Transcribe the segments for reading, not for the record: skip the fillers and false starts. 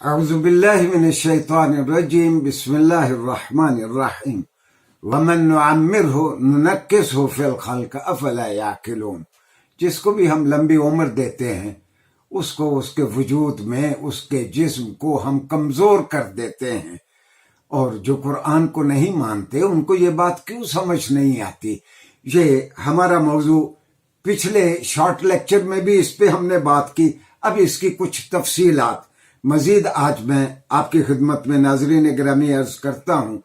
اعوذ باللہ من الشیطان الرجیم بسم اللہ الرحمن الرحیم ومن نعمرہ ننکسہ فی الخلق افلا یعقلون۔ جس کو بھی ہم لمبی عمر دیتے ہیں اس کو اس کے وجود میں اس کے جسم کو ہم کمزور کر دیتے ہیں، اور جو قرآن کو نہیں مانتے ان کو یہ بات کیوں سمجھ نہیں آتی۔ یہ ہمارا موضوع پچھلے شارٹ لیکچر میں بھی اس پہ ہم نے بات کی، اب اس کی کچھ تفصیلات مزید آج میں آپ کی خدمت میں ناظرین گرامی عرض کرتا ہوں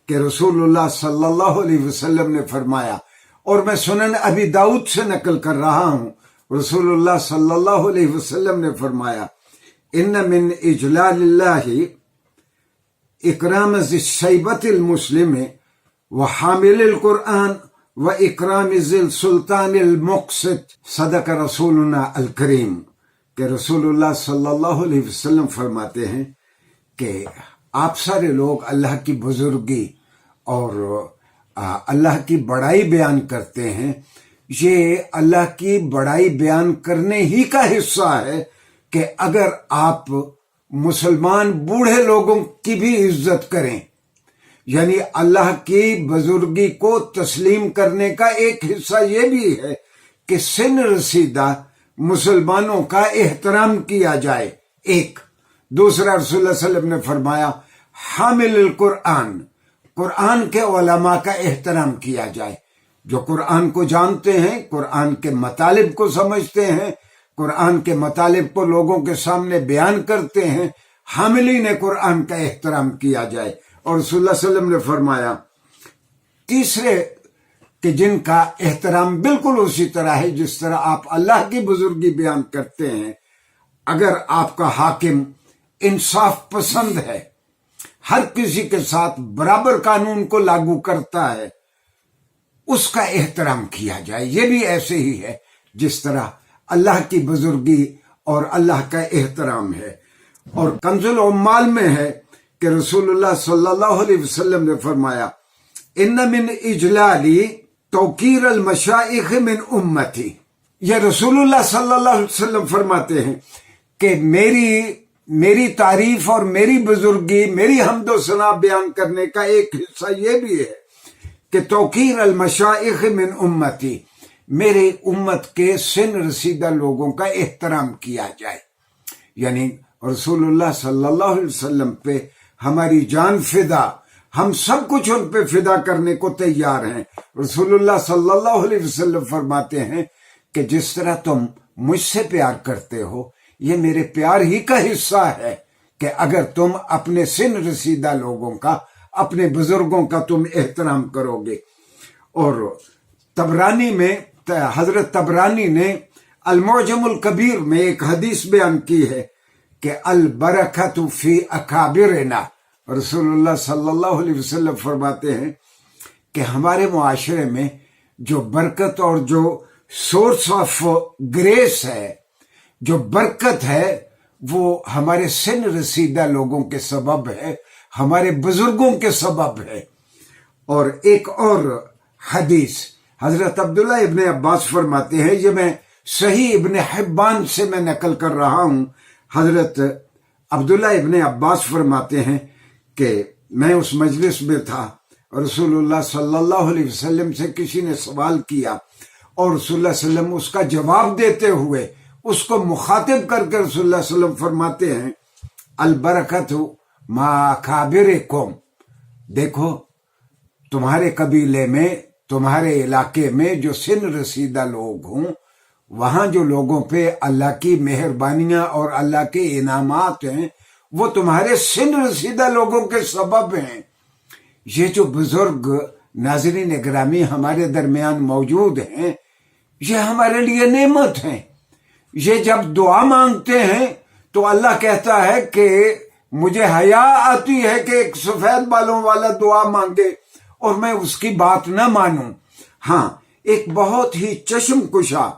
کہ رسول اللہ صلی اللہ علیہ وسلم نے فرمایا، اور میں سنن ابی داؤد سے نقل کر رہا ہوں، رسول اللہ صلی اللہ علیہ وسلم نے فرمایا ان من اجلال اللہ اکرام ذی الشیبۃ المسلم وحامل القرآن واکرام ذی السلطان المقسط، صدق رسولنا الکریم، کہ رسول اللہ صلی اللہ علیہ وسلم فرماتے ہیں کہ آپ سارے لوگ اللہ کی بزرگی اور اللہ کی بڑائی بیان کرتے ہیں۔ یہ اللہ کی بڑائی بیان کرنے ہی کا حصہ ہے کہ اگر آپ مسلمان بوڑھے لوگوں کی بھی عزت کریں، یعنی اللہ کی بزرگی کو تسلیم کرنے کا ایک حصہ یہ بھی ہے کہ سن رسیدہ مسلمانوں کا احترام کیا جائے۔ ایک دوسرا، رسول اللہ صلی اللہ علیہ وسلم نے فرمایا حامل القرآن، قرآن کے علماء کا احترام کیا جائے، جو قرآن کو جانتے ہیں، قرآن کے مطالب کو سمجھتے ہیں، قرآن کے مطالب کو لوگوں کے سامنے بیان کرتے ہیں، حاملین قرآن کا احترام کیا جائے۔ اور رسول اللہ صلی اللہ علیہ وسلم نے فرمایا تیسرے کہ جن کا احترام بالکل اسی طرح ہے جس طرح آپ اللہ کی بزرگی بیان کرتے ہیں، اگر آپ کا حاکم انصاف پسند ہے، ہر کسی کے ساتھ برابر قانون کو لاگو کرتا ہے، اس کا احترام کیا جائے۔ یہ بھی ایسے ہی ہے جس طرح اللہ کی بزرگی اور اللہ کا احترام ہے۔ اور کنز العمال میں ہے کہ رسول اللہ صلی اللہ علیہ وسلم نے فرمایا ان من اجلالی توقیر المشائخ من امتی، یہ رسول اللہ صلی اللہ علیہ وسلم فرماتے ہیں کہ میری تعریف اور میری بزرگی، میری حمد و ثنا بیان کرنے کا ایک حصہ یہ بھی ہے کہ توقیر المشائخ من امتی، میرے امت کے سن رسیدہ لوگوں کا احترام کیا جائے۔ یعنی رسول اللہ صلی اللہ علیہ وسلم پہ ہماری جان فدا، ہم سب کچھ ان پہ فدا کرنے کو تیار ہیں۔ رسول اللہ صلی اللہ علیہ وسلم فرماتے ہیں کہ جس طرح تم مجھ سے پیار کرتے ہو، یہ میرے پیار ہی کا حصہ ہے کہ اگر تم اپنے سن رسیدہ لوگوں کا، اپنے بزرگوں کا تم احترام کرو گے۔ اور طبرانی میں، حضرت طبرانی نے المعجم الکبیر میں ایک حدیث بیان کی ہے کہ البرکۃ فی اکابرنا، رسول اللہ صلی اللہ علیہ وسلم فرماتے ہیں کہ ہمارے معاشرے میں جو برکت اور جو سورس آف گریس ہے، جو برکت ہے، وہ ہمارے سن رسیدہ لوگوں کے سبب ہے، ہمارے بزرگوں کے سبب ہے۔ اور ایک اور حدیث حضرت عبداللہ ابن عباس فرماتے ہیں، یہ میں صحیح ابن حبان سے میں نقل کر رہا ہوں، حضرت عبداللہ ابن عباس فرماتے ہیں کہ میں اس مجلس میں تھا، رسول اللہ صلی اللہ علیہ وسلم سے کسی نے سوال کیا، اور رسول اللہ صلی اللہ علیہ وسلم اس کا جواب دیتے ہوئے اس کو مخاطب کر کے رسول اللہ صلی اللہ علیہ وسلم فرماتے ہیں البرکۃ مع اکابرکم، دیکھو تمہارے قبیلے میں، تمہارے علاقے میں جو سن رسیدہ لوگ ہوں، وہاں جو لوگوں پہ اللہ کی مہربانیاں اور اللہ کے انعامات ہیں، وہ تمہارے سن رسیدہ لوگوں کے سبب ہیں۔ یہ جو بزرگ ناظرین گرامی ہمارے درمیان موجود ہیں، یہ ہمارے لیے نعمت ہیں۔ یہ جب دعا مانگتے ہیں تو اللہ کہتا ہے کہ مجھے حیا آتی ہے کہ ایک سفید بالوں والا دعا مانگے اور میں اس کی بات نہ مانوں۔ ہاں، ایک بہت ہی چشم کشا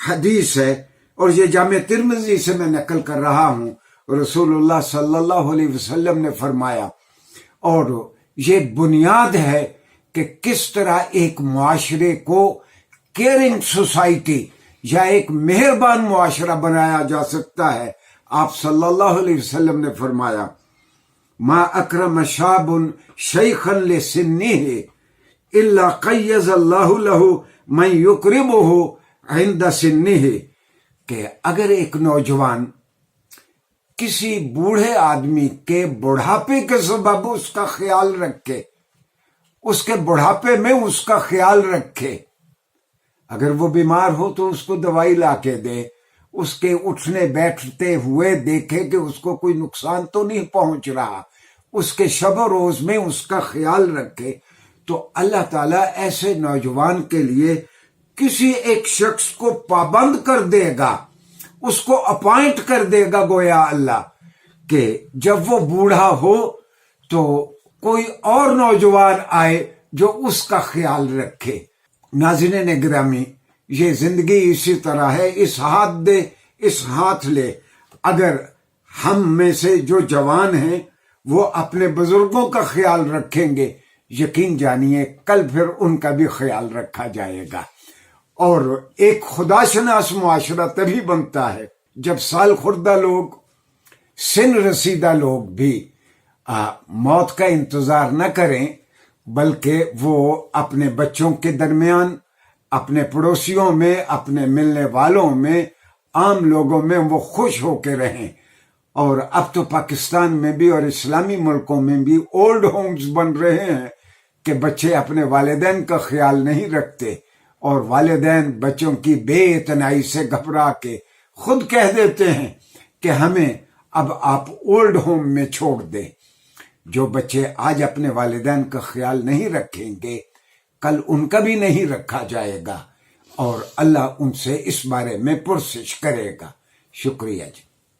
حدیث ہے، اور یہ جامع ترمذی سے میں نقل کر رہا ہوں، رسول اللہ صلی اللہ علیہ وسلم نے فرمایا، اور یہ بنیاد ہے کہ کس طرح ایک معاشرے کو کیئرنگ سوسائٹی یا ایک مہربان معاشرہ بنایا جا سکتا ہے۔ آپ صلی اللہ علیہ وسلم نے فرمایا ما اکرم شاب شیخا لسنہ الا قیض اللہ لہ من یکرمہ عند سنہ، کہ اگر ایک نوجوان کسی بوڑھے آدمی کے بڑھاپے کے سبب اس کا خیال رکھے، اس کے بڑھاپے میں اس کا خیال رکھے، اگر وہ بیمار ہو تو اس کو دوائی لا کے دے، اس کے اٹھنے بیٹھتے ہوئے دیکھے کہ اس کو کوئی نقصان تو نہیں پہنچ رہا، اس کے شب و روز میں اس کا خیال رکھے، تو اللہ تعالیٰ ایسے نوجوان کے لیے کسی ایک شخص کو پابند کر دے گا، اس کو اپائنٹ کر دے گا گویا اللہ، کہ جب وہ بوڑھا ہو تو کوئی اور نوجوان آئے جو اس کا خیال رکھے۔ ناظرین گرامی، یہ زندگی اسی طرح ہے، اس ہاتھ دے اس ہاتھ لے۔ اگر ہم میں سے جو جوان ہیں وہ اپنے بزرگوں کا خیال رکھیں گے، یقین جانیے کل پھر ان کا بھی خیال رکھا جائے گا۔ اور ایک خدا شناس معاشرہ تبھی بنتا ہے جب سال خوردہ لوگ، سن رسیدہ لوگ بھی موت کا انتظار نہ کریں، بلکہ وہ اپنے بچوں کے درمیان، اپنے پڑوسیوں میں، اپنے ملنے والوں میں، عام لوگوں میں وہ خوش ہو کے رہیں۔ اور اب تو پاکستان میں بھی اور اسلامی ملکوں میں بھی اولڈ ہومز بن رہے ہیں کہ بچے اپنے والدین کا خیال نہیں رکھتے، اور والدین بچوں کی بے اتنائی سے گھبرا کے خود کہہ دیتے ہیں کہ ہمیں اب آپ اولڈ ہوم میں چھوڑ دیں۔ جو بچے آج اپنے والدین کا خیال نہیں رکھیں گے، کل ان کا بھی نہیں رکھا جائے گا، اور اللہ ان سے اس بارے میں پرسش کرے گا۔ شکریہ جی۔